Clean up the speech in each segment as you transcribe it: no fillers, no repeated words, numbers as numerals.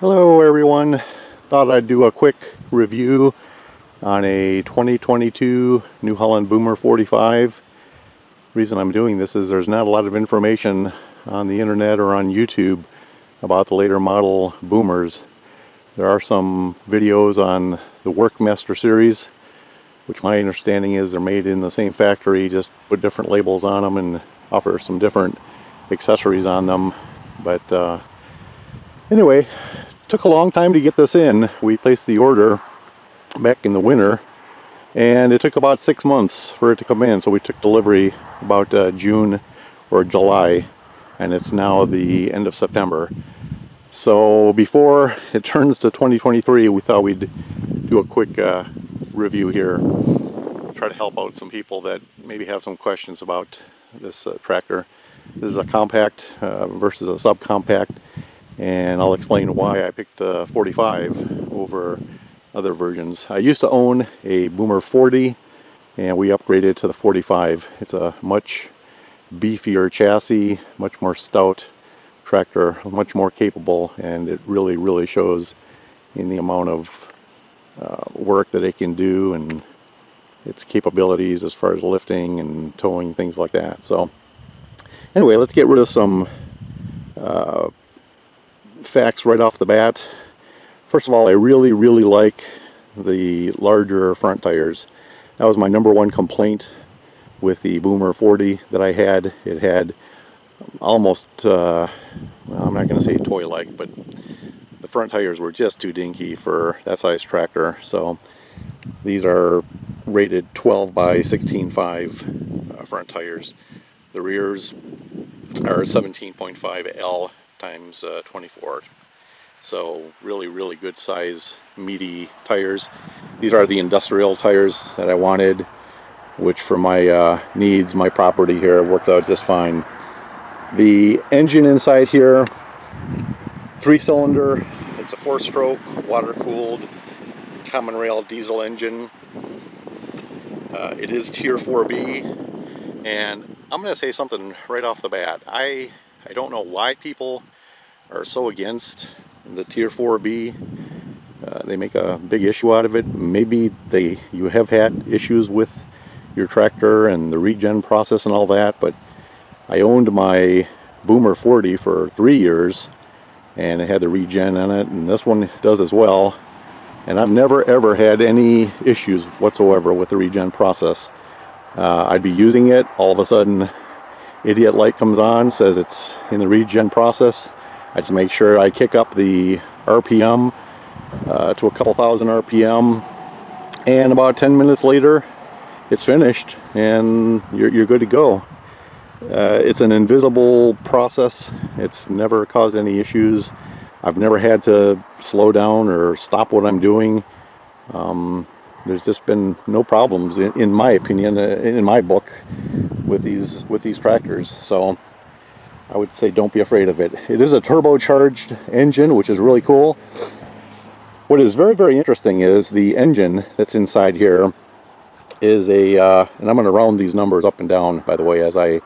Hello everyone, thought I'd do a quick review on a 2022 New Holland Boomer 45. Reason I'm doing this is there's not a lot of information on the internet or on YouTube about the later model Boomers. There are some videos on the Workmaster series, which my understanding is they're made in the same factory, just put different labels on them and offer some different accessories on them. But anyway, took a long time to get this in. We placed the order back in the winter and it took about 6 months for it to come in, so we took delivery about June or July, and it's now the end of September. So before it turns to 2023, we thought we'd do a quick review here, try to help out some people that maybe have some questions about this tractor. This is a compact versus a subcompact, and I'll explain why I picked a 45 over other versions. I used to own a Boomer 40 and we upgraded to the 45. It's a much beefier chassis, much more stout tractor, much more capable, and it really shows in the amount of work that it can do and its capabilities as far as lifting and towing, things like that. So anyway, let's get rid of some facts right off the bat. First of all, I really like the larger front tires. That was my #1 complaint with the Boomer 40 that I had. It had almost, well, I'm not going to say toy-like, but the front tires were just too dinky for that size tractor. So these are rated 12 by 16.5 front tires. The rears are 17.5 L times 24. So really good size, meaty tires. These are the industrial tires that I wanted, which for my needs, my property here, worked out just fine. The engine inside here, 3-cylinder. It's a 4-stroke, water-cooled, common rail diesel engine. It is Tier 4B, and I'm going to say something right off the bat. I don't know why people are so against the Tier 4B. They make a big issue out of it. Maybe you have had issues with your tractor and the regen process and all that, but I owned my Boomer 40 for 3 years and it had the regen in it, and this one does as well, and I've never ever had any issues whatsoever with the regen process. I'd be using it, all of a sudden idiot light comes on, says it's in the regen process. I just make sure I kick up the RPM to a couple thousand RPM, and about 10 minutes later it's finished and you're good to go. It's an invisible process. It's never caused any issues. I've never had to slow down or stop what I'm doing. There's just been no problems in my opinion, in my book, with these tractors. So I would say don't be afraid of it. It is a turbocharged engine, which is really cool. What is very interesting is the engine that's inside here is a, and I'm going to round these numbers up and down, by the way, as I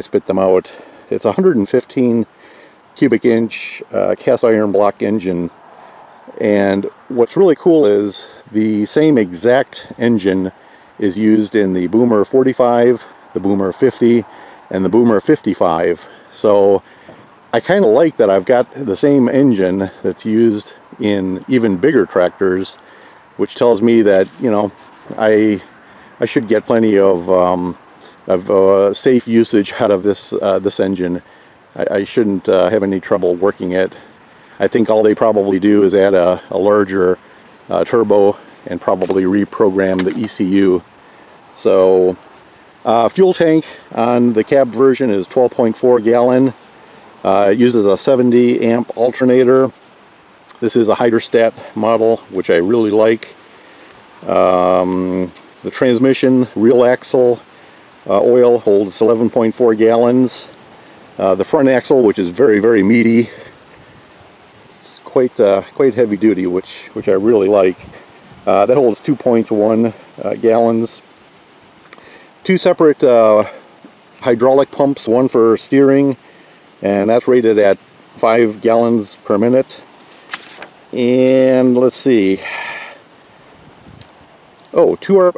spit them out. It's a 115 cubic inch cast iron block engine. And what's really cool is the same exact engine is used in the Boomer 45, the Boomer 50, and the Boomer 55. So I kind of like that I've got the same engine that's used in even bigger tractors, which tells me that, you know, I should get plenty of safe usage out of this engine. I shouldn't have any trouble working it. I think all they probably do is add a larger turbo and probably reprogram the ECU. So fuel tank on the cab version is 12.4 gallon. It uses a 70 amp alternator. This is a Hydrostat model, which I really like. The transmission, real axle oil holds 11.4 gallons. The front axle, which is very meaty, it's quite heavy duty, which I really like. That holds 2.1 gallons. 2 separate hydraulic pumps, one for steering, and that's rated at 5 gallons per minute. And let's see. Oh, two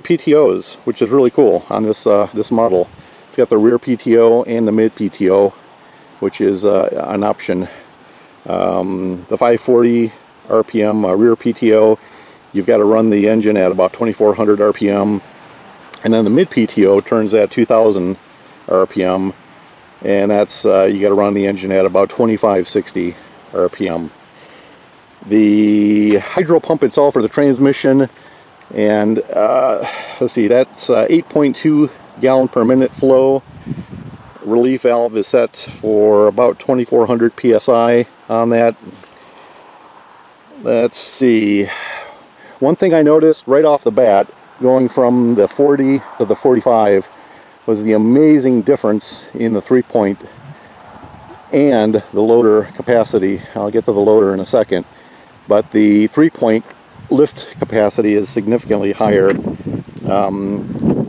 PTOs, which is really cool on this this model. It's got the rear PTO and the mid PTO, which is an option. The 540 RPM rear PTO, you've got to run the engine at about 2400 RPM, and then the mid PTO turns at 2000 RPM, and that's you got to run the engine at about 2560 RPM. The hydro pump itself, or the transmission, and let's see, that's 8.2 gallon per minute flow. Relief valve is set for about 2400 psi on that. Let's see. One thing I noticed right off the bat, going from the 40 to the 45, was the amazing difference in the 3-point and the loader capacity. I'll get to the loader in a second. But the 3-point lift capacity is significantly higher.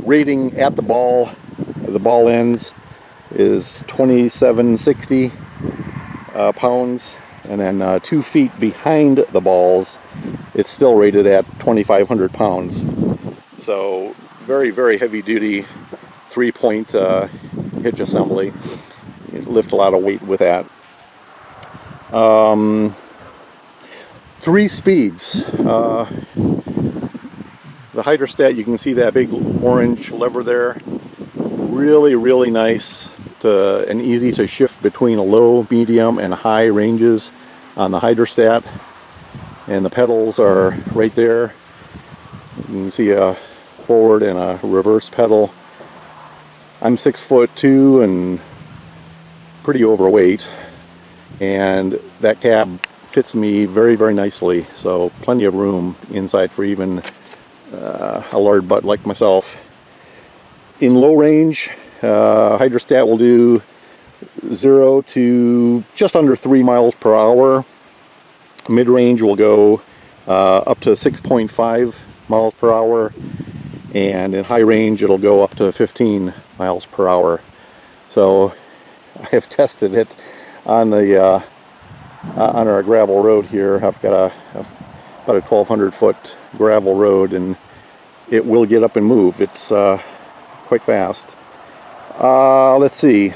Rating at the ball ends is 2760 pounds, and then 2 feet behind the balls, it's still rated at 2500 pounds. So very, very heavy duty 3-point hitch assembly. You lift a lot of weight with that. 3 speeds. The Hydrostat, you can see that big orange lever there. Really, really nice and easy to shift between a low, medium, and high ranges on the Hydrostat. And the pedals are right there. You can see a forward and a reverse pedal. I'm 6'2" and pretty overweight, and that cab fits me very, very nicely, so plenty of room inside for even a lard butt like myself. In low range, Hydrostat will do 0 to just under 3 miles per hour. Mid range will go up to 6.5 miles per hour, and in high range it'll go up to 15 miles per hour. So I have tested it on the on our gravel road here. I've got about a 1200 foot gravel road, and it will get up and move. It's quite fast. Let's see,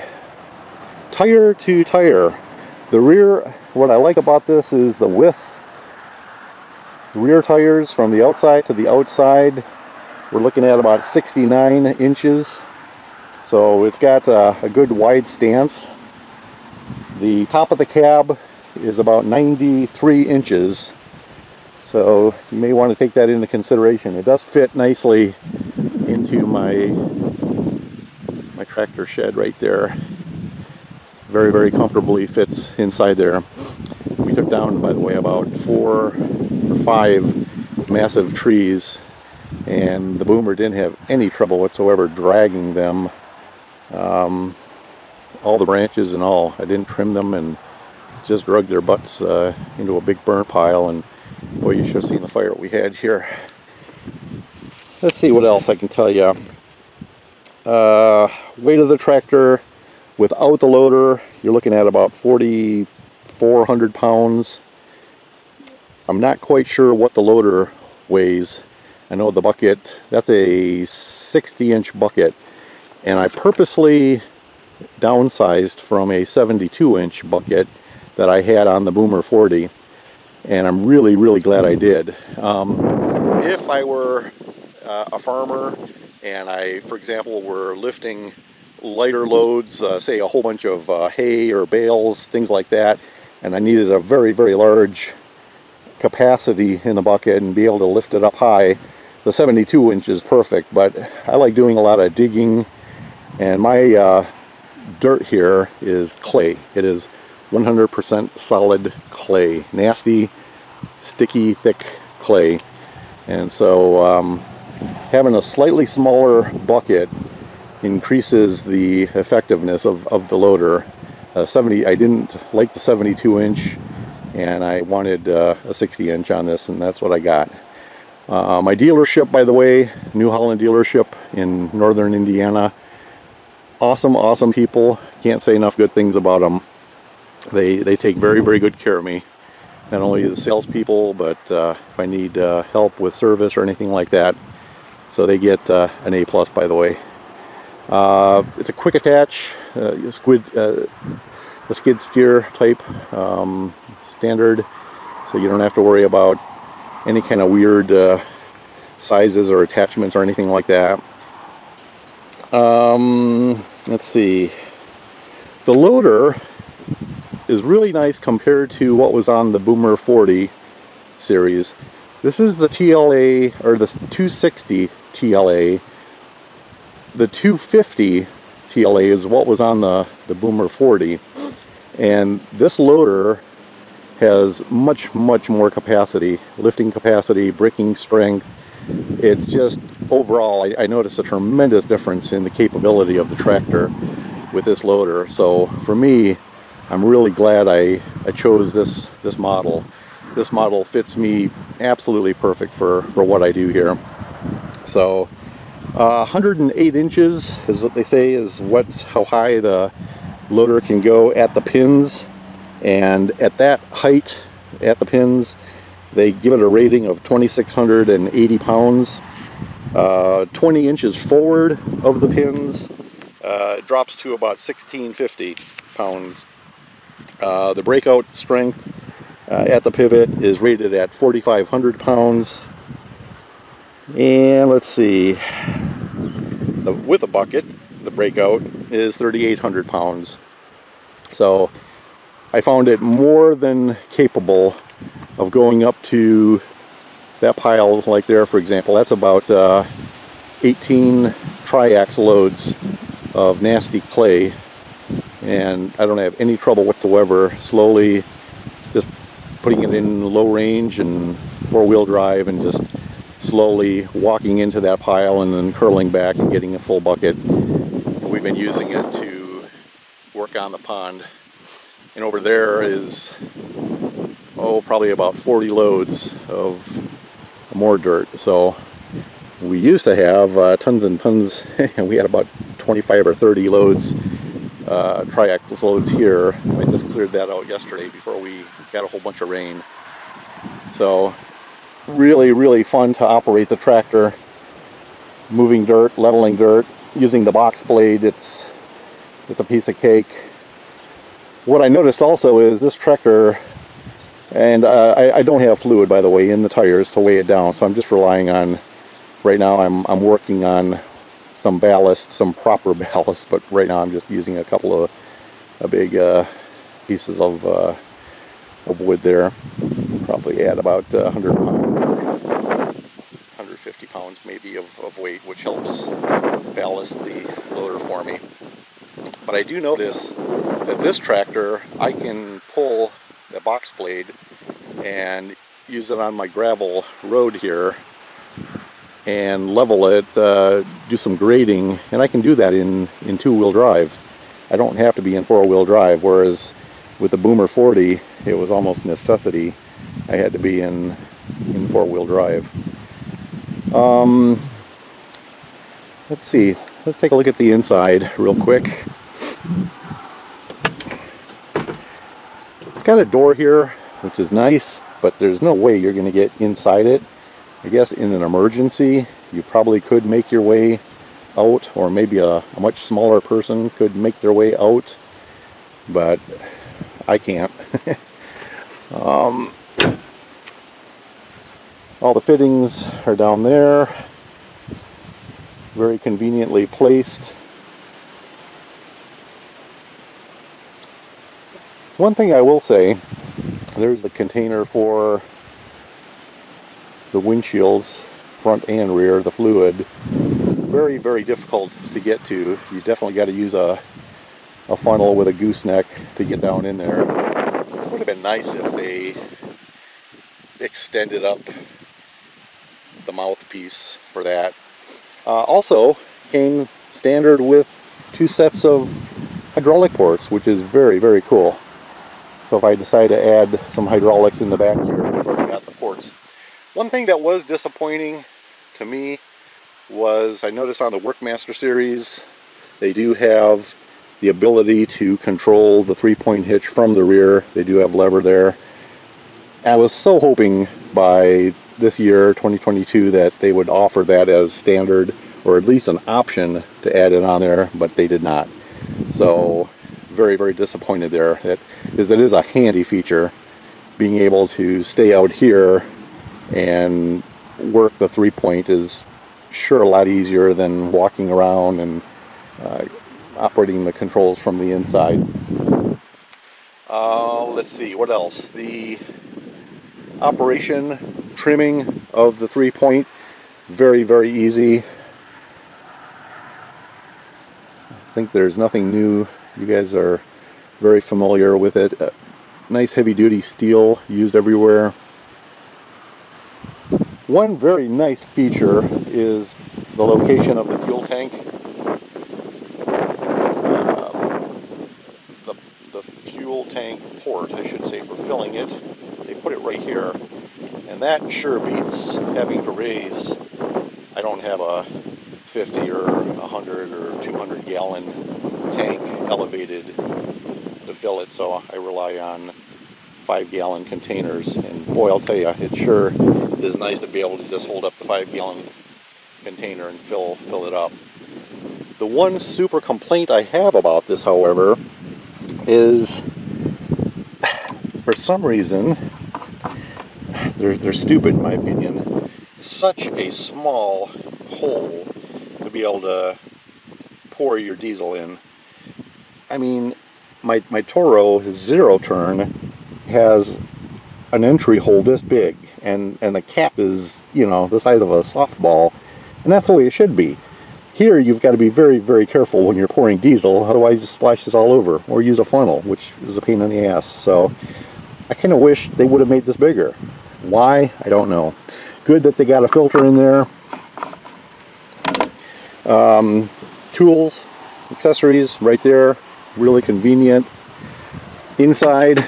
tire to tire. The rear, what I like about this is the width. Rear tires from the outside to the outside, we're looking at about 69 inches. So it's got a good wide stance. The top of the cab is about 93 inches. So you may want to take that into consideration. It does fit nicely into my tractor shed right there. Very, very comfortably fits inside there. We took down, by the way, about 4 or 5 massive trees, and the Boomer didn't have any trouble whatsoever dragging them. All the branches and all. I didn't trim them, and just dragged their butts into a big burn pile, and boy, you should have seen the fire we had here. Let's see what else I can tell you. Weight of the tractor without the loader, you're looking at about 4,400 pounds. I'm not quite sure what the loader weighs. I know the bucket, that's a 60-inch bucket, and I purposely downsized from a 72-inch bucket that I had on the Boomer 40, and I'm really, really glad I did. If I were a farmer and I, for example, were lifting lighter loads, say a whole bunch of hay or bales, things like that, and I needed a very, very large capacity in the bucket and be able to lift it up high, the 72 inch is perfect. But I like doing a lot of digging, and my dirt here is clay. It is 100% solid clay, nasty, sticky, thick clay. And so having a slightly smaller bucket increases the effectiveness of the loader. I didn't like the 72 inch, and I wanted a 60 inch on this, and that's what I got. My dealership, by the way, New Holland dealership in northern Indiana, awesome, awesome people. Can't say enough good things about them. They take very, very good care of me. not only the salespeople, but if I need help with service or anything like that. So they get an A+, by the way. It's a quick attach, a skid steer type, standard, so you don't have to worry about any kind of weird sizes or attachments or anything like that. Let's see. The loader is really nice compared to what was on the Boomer 40 series. This is the TLA, or the 260 TLA. The 250 TLA is what was on the Boomer 40. And this loader has much more capacity, lifting capacity, braking strength. It's just, overall, I noticed a tremendous difference in the capability of the tractor with this loader. So for me, I'm really glad I chose this model. This model fits me absolutely perfect for what I do here. So 108 inches is what they say is how high the loader can go at the pins, and at that height at the pins they give it a rating of 2,680 pounds. 20 inches forward of the pins it drops to about 1,650 pounds. The breakout strength at the pivot is rated at 4,500 pounds. And let's see, with a bucket, the breakout is 3,800 pounds. So I found it more than capable of going up to that pile like there, for example. That's about 18 triax loads of nasty clay, and I don't have any trouble whatsoever slowly just putting it in low range and four-wheel drive and just slowly walking into that pile and then curling back and getting a full bucket. We've been using it to work on the pond, and over there is probably about 40 loads of more dirt. So we used to have tons and tons, and we had about 25 or 30 loads, triax loads here. I just cleared that out yesterday before we got a whole bunch of rain. So really fun to operate the tractor, moving dirt, leveling dirt, using the box blade. It's a piece of cake. What I noticed also is this tractor, and I don't have fluid, by the way, in the tires to weigh it down, so I'm just relying on, right now I'm working on some ballast, some proper ballast, but right now I'm just using a couple of big pieces of wood there. Probably add about 100 pounds or 150 pounds maybe of weight, which helps ballast the loader for me. But I do notice that this tractor, I can pull the box blade and use it on my gravel road here and level it, do some grading, and I can do that in two-wheel drive. I don't have to be in four-wheel drive, whereas with the Boomer 40 it was almost necessity. I had to be in four-wheel drive. Let's see, let's take a look at the inside real quick. It's got a door here, which is nice, but there's no way you're going to get inside it. I guess in an emergency you probably could make your way out, or maybe a much smaller person could make their way out, but I can't. All the fittings are down there, very conveniently placed. One thing I will say, there's the container for the windshields, front and rear, the fluid. Very difficult to get to. You definitely got to use a funnel with a gooseneck to get down in there. It would have been nice if they extended up the mouthpiece for that. Also came standard with 2 sets of hydraulic ports, which is very cool. So if I decide to add some hydraulics in the back here, I've already got the ports. One thing that was disappointing to me was I noticed on the Workmaster series they do have the ability to control the 3-point hitch from the rear. They do have lever there. I was so hoping by this year, 2022, that they would offer that as standard, or at least an option to add it on there, but they did not. So very, very disappointed there. It is a handy feature, being able to stay out here and work the 3-point is sure a lot easier than walking around and operating the controls from the inside. Let's see, what else? The operation, trimming of the 3-point, very, very easy. I think there's nothing new. You guys are very familiar with it. Nice heavy-duty steel used everywhere. One very nice feature is the location of the fuel tank. The fuel tank port, I should say, for filling it, they put it right here. And that sure beats having to raise, I don't have a 50 or 100 or 200 gallon tank elevated to fill it, so I rely on 5-gallon containers. And boy, I'll tell you, it sure is nice to be able to just hold up the 5-gallon container and fill it up. The one super complaint I have about this, however, is for some reason they're stupid in my opinion. Such a small hole to be able to pour your diesel in. I mean, my Toro, his zero turn, has an entry hole this big, and the cap is, you know, the size of a softball, and that's the way it should be. Here you've got to be very, very careful when you're pouring diesel, otherwise it splashes all over, or use a funnel, which is a pain in the ass. So I kind of wish they would have made this bigger. Why? I don't know. Good that they got a filter in there. Tools, accessories right there, really convenient. Inside,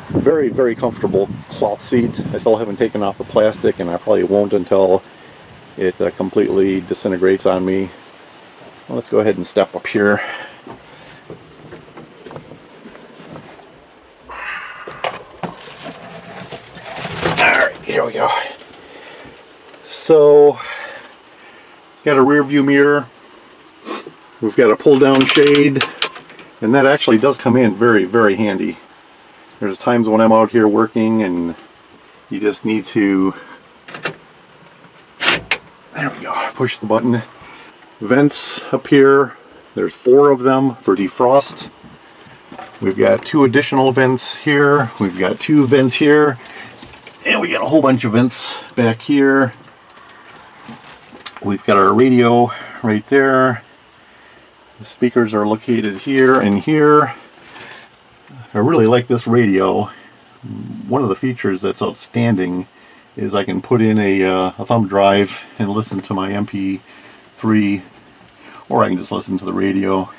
very, very comfortable cloth seat. I still haven't taken off the plastic, and I probably won't until it completely disintegrates on me. Well, let's go ahead and step up here. Alright, here we go. So, got a rear view mirror. We've got a pull down shade, and that actually does come in very, very handy. There's times when I'm out here working and you just need to, there we go, push the button. Vents up here, there's 4 of them for defrost. We've got 2 additional vents here, we've got 2 vents here, and we got a whole bunch of vents back here. We've got our radio right there. The speakers are located here and here. I really like this radio. One of the features that's outstanding is I can put in a thumb drive and listen to my MP3, or I can just listen to the radio.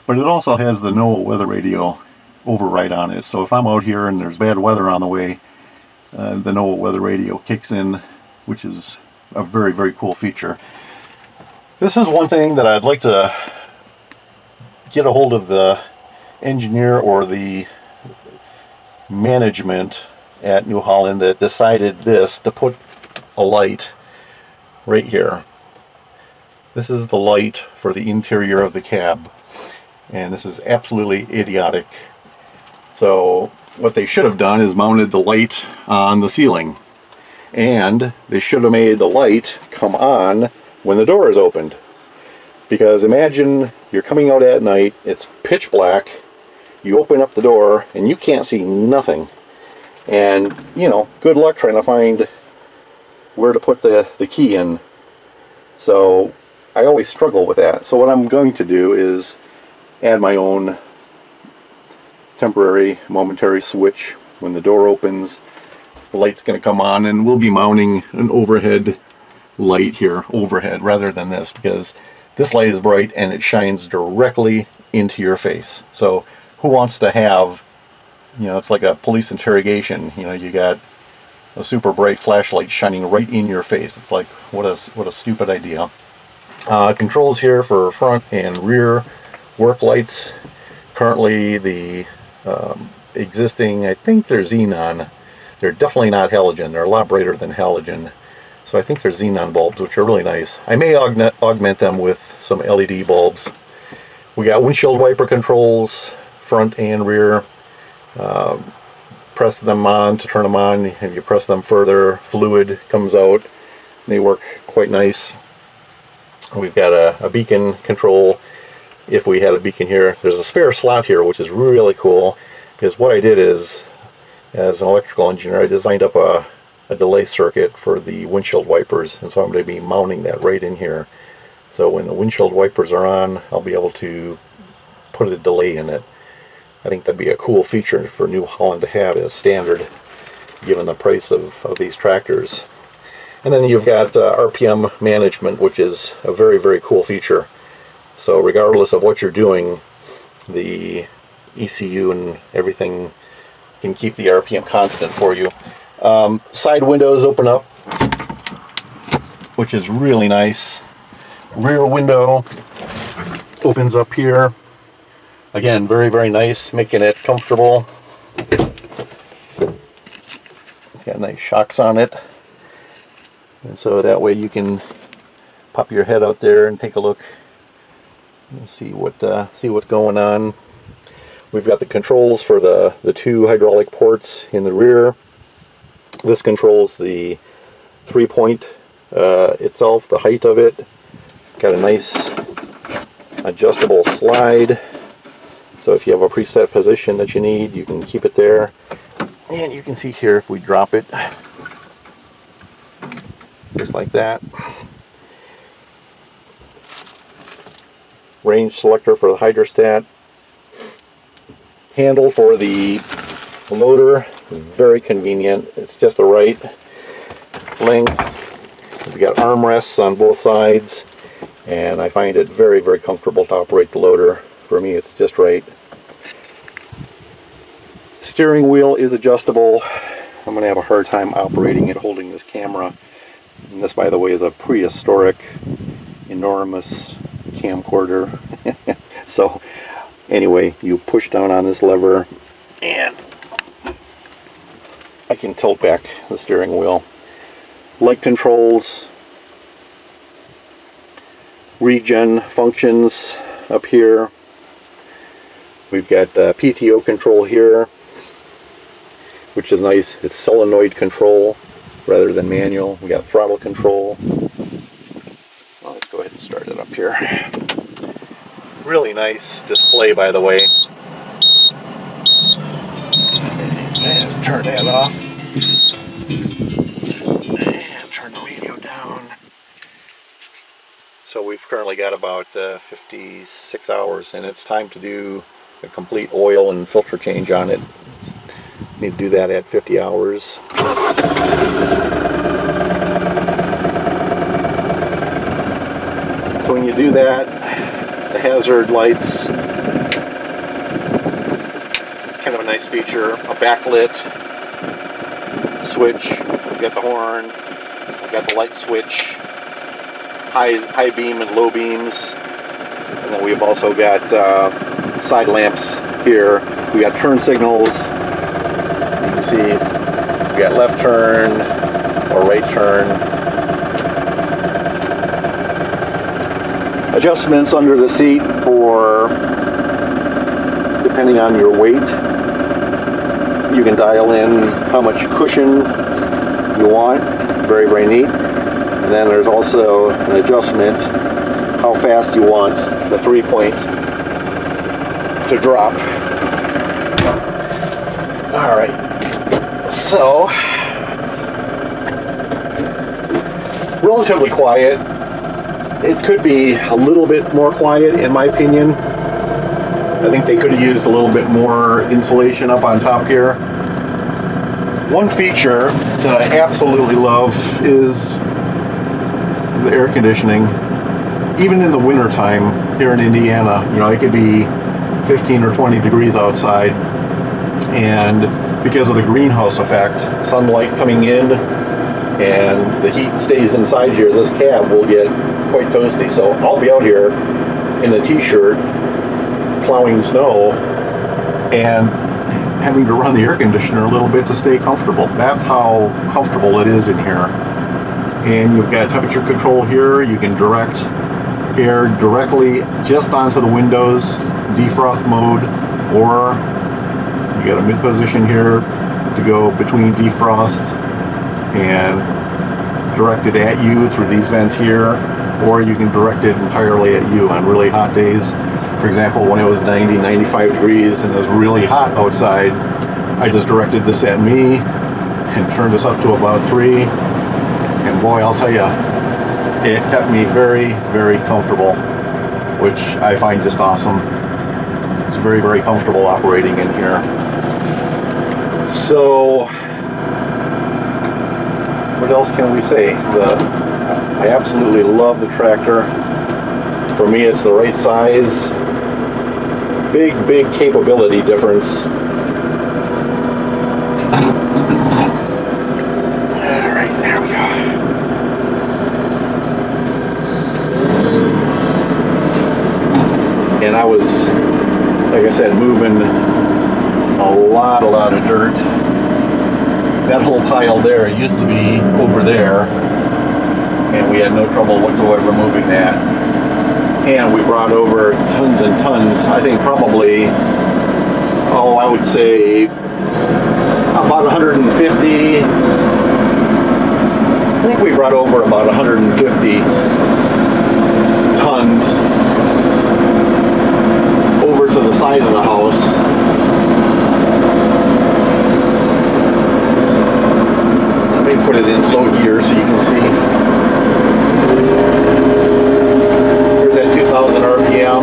But it also has the NOAA weather radio override on it, so if I'm out here and there's bad weather on the way, the NOAA weather radio kicks in, which is a very, very cool feature. This is one thing that I'd like to get a hold of the engineer or the management at New Holland that decided this, to put a light right here. This is the light for the interior of the cab, and this is absolutely idiotic. So what they should have done is mounted the light on the ceiling, and they should have made the light come on when the door is opened. Because imagine you're coming out at night, it's pitch black, you open up the door and you can't see nothing, and you know, good luck trying to find where to put the key in. So I always struggle with that. So what I'm going to do is add my own temporary momentary switch. When the door opens, the light's going to come on, and we'll be mounting an overhead light here, overhead, rather than this, because this light is bright and it shines directly into your face. So who wants to have, you know, it's like a police interrogation, you know, you got a super bright flashlight shining right in your face. It's like, what a stupid idea. Controls here for front and rear work lights. Currently the existing, I think they're xenon, They're definitely not halogen. They're a lot brighter than halogen. So I think they're xenon bulbs, which are really nice. I may augment them with some LED bulbs. We got windshield wiper controls, front and rear. Press them on to turn them on, and you press them further, fluid comes out. They work quite nice. We've got a beacon control. If we had a beacon here, there's a spare slot here, which is really cool, because what I did is, as an electrical engineer, I designed up a delay circuit for the windshield wipers, and so I'm going to be mounting that right in here. So when the windshield wipers are on, I'll be able to put a delay in it. I think that'd be a cool feature for New Holland to have as standard, given the price of these tractors. And then you've got RPM management, which is a very, very cool feature. So regardless of what you're doing, the ECU and everything can keep the RPM constant for you. Side windows open up, which is really nice. Rear window opens up here. Again, very, very nice, making it comfortable. It's got nice shocks on it. And so that way you can pop your head out there and take a look and see what's going on. We've got the controls for the two hydraulic ports in the rear. This controls the 3-point itself, the height of it. Got a nice adjustable slide. So if you have a preset position that you need, you can keep it there. And you can see here if we drop it, just like that. Range selector for the hydrostat. Handle for the loader, very convenient. It's just the right length. We've got armrests on both sides, and I find it very, very comfortable to operate the loader. For me, it's just right. Steering wheel is adjustable. I'm going to have a hard time operating it holding this camera. And this, by the way, is a prehistoric, enormous camcorder. So anyway, you push down on this lever and I can tilt back the steering wheel. Light controls, regen functions up here. We've got PTO control here, which is nice. It's solenoid control rather than manual. We got throttle control. Well, let's go ahead and start it up here. Really nice display, by the way. Let's turn that off. And turn the radio down. So we've currently got about 56 hours, and it's time to do a complete oil and filter change on it. Need to do that at 50 hours. So when you do that, the hazard lights, it's kind of a nice feature. A backlit switch. We've got the horn. We've got the light switch. High beam and low beams. And then we've also got side lamps here. We got turn signals. You can see we got left turn or right turn. Adjustments under the seat for, depending on your weight, you can dial in how much cushion you want. Very, very neat. And then there's also an adjustment how fast you want the 3-point to drop. Alright, so relatively quiet. It could be a little bit more quiet in my opinion. I think they could have used a little bit more insulation up on top here. One feature that I absolutely love is the air conditioning. Even in the winter time here in Indiana, you know, it could be 15 or 20 degrees outside, and because of the greenhouse effect, sunlight coming in and the heat stays inside here, this cab will get quite toasty. So I'll be out here in a t-shirt plowing snow, and having to run the air conditioner a little bit to stay comfortable. That's how comfortable it is in here. And you've got temperature control here. You can direct air directly just onto the windows, defrost mode, or you got a mid position here to go between defrost and direct it at you through these vents here, or you can direct it entirely at you on really hot days. For example, when it was 90, 95 degrees and it was really hot outside, I just directed this at me and turned this up to about 3. And boy, I'll tell you, it kept me very, very comfortable, which I find just awesome. It's very, very comfortable operating in here. So, what else can we say? I absolutely love the tractor. For me, it's the right size. Big, big capability difference. Alright, there we go. And I was, like I said, moving a lot of dirt. That whole pile there used to be over there, and we had no trouble whatsoever moving that. And we brought over tons and tons, I think probably, I would say about 150. I think we brought over about 150 tons over to the side of the house. Let me put it in low gear so you can see. 2,000 RPM.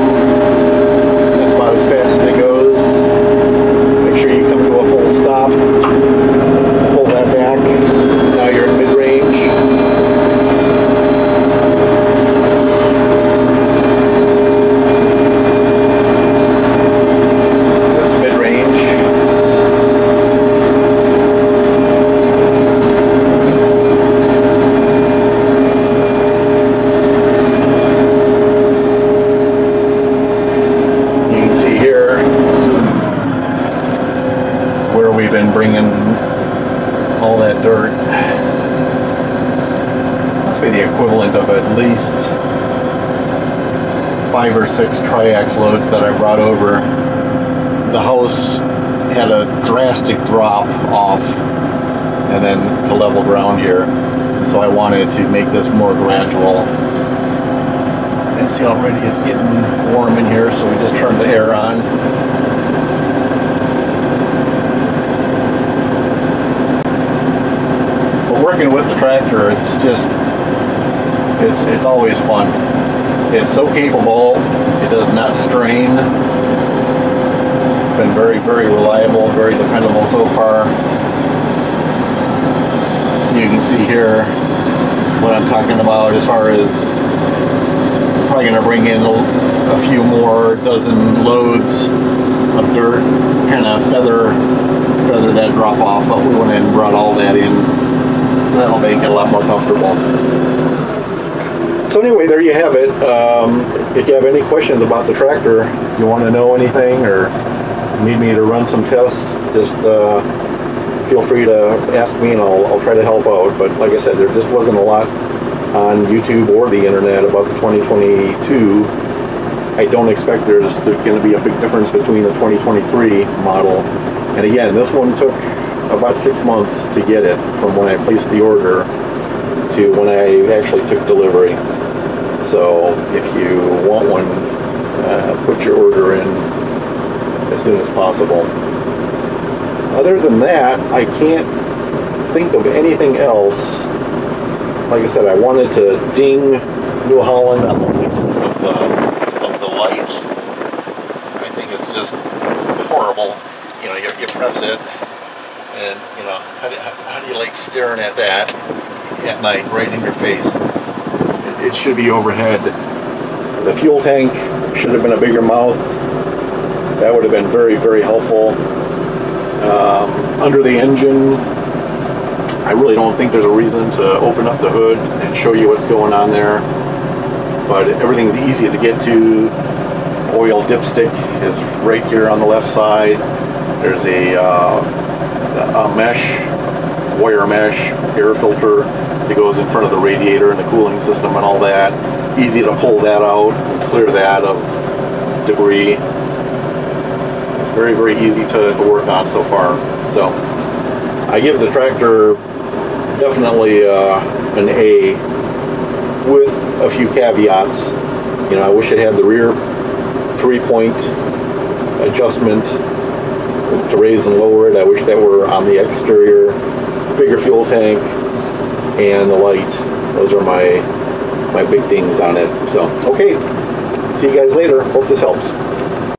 That's about as fast as it goes. Make sure you come to a full stop. Pull that back. Now you're in mid-range. That's mid-range. Been bringing all that dirt. Must be the equivalent of at least 5 or 6 triax loads that I brought over. The house had a drastic drop off and then to level ground here, so I wanted to make this more gradual. And see, already it's getting warm in here, so we just turned the air on. Working with the tractor, it's just, it's always fun. It's so capable, it does not strain. Been very, very reliable, very dependable so far. You can see here what I'm talking about as far as probably going to bring in a few more dozen loads of dirt, kind of feather that drop off, but we went in and brought all that in. So that'll make it a lot more comfortable. So anyway, there you have it. If you have any questions about the tractor, you want to know anything or need me to run some tests, just feel free to ask me and I'll try to help out. But like I said, there just wasn't a lot on YouTube or the internet about the 2022. I don't expect there's going to be a big difference between the 2023 model. And again, this one took about 6 months to get it from when I placed the order to when I actually took delivery. So if you want one, put your order in as soon as possible. Other than that, I can't think of anything else. Like I said, I wanted to ding New Holland on the placement of the light. I think it's just horrible. You know, you press it, and you know, how do you like staring at that at night, right in your face? It should be overhead. The fuel tank should have been a bigger mouth. That would have been very, very helpful. Under the engine, I really don't think there's a reason to open up the hood and show you what's going on there. But everything's easy to get to. Oil dipstick is right here on the left side. There's a mesh, wire mesh, air filter that goes in front of the radiator and the cooling system and all that. Easy to pull that out and clear that of debris. Very, very easy to work on so far. So I give the tractor definitely an A, with a few caveats. You know, I wish it had the rear 3-point adjustment to raise and lower it. I wish that were on the exterior. Bigger fuel tank and the light. Those are my big dings on it. So, okay. See you guys later. Hope this helps.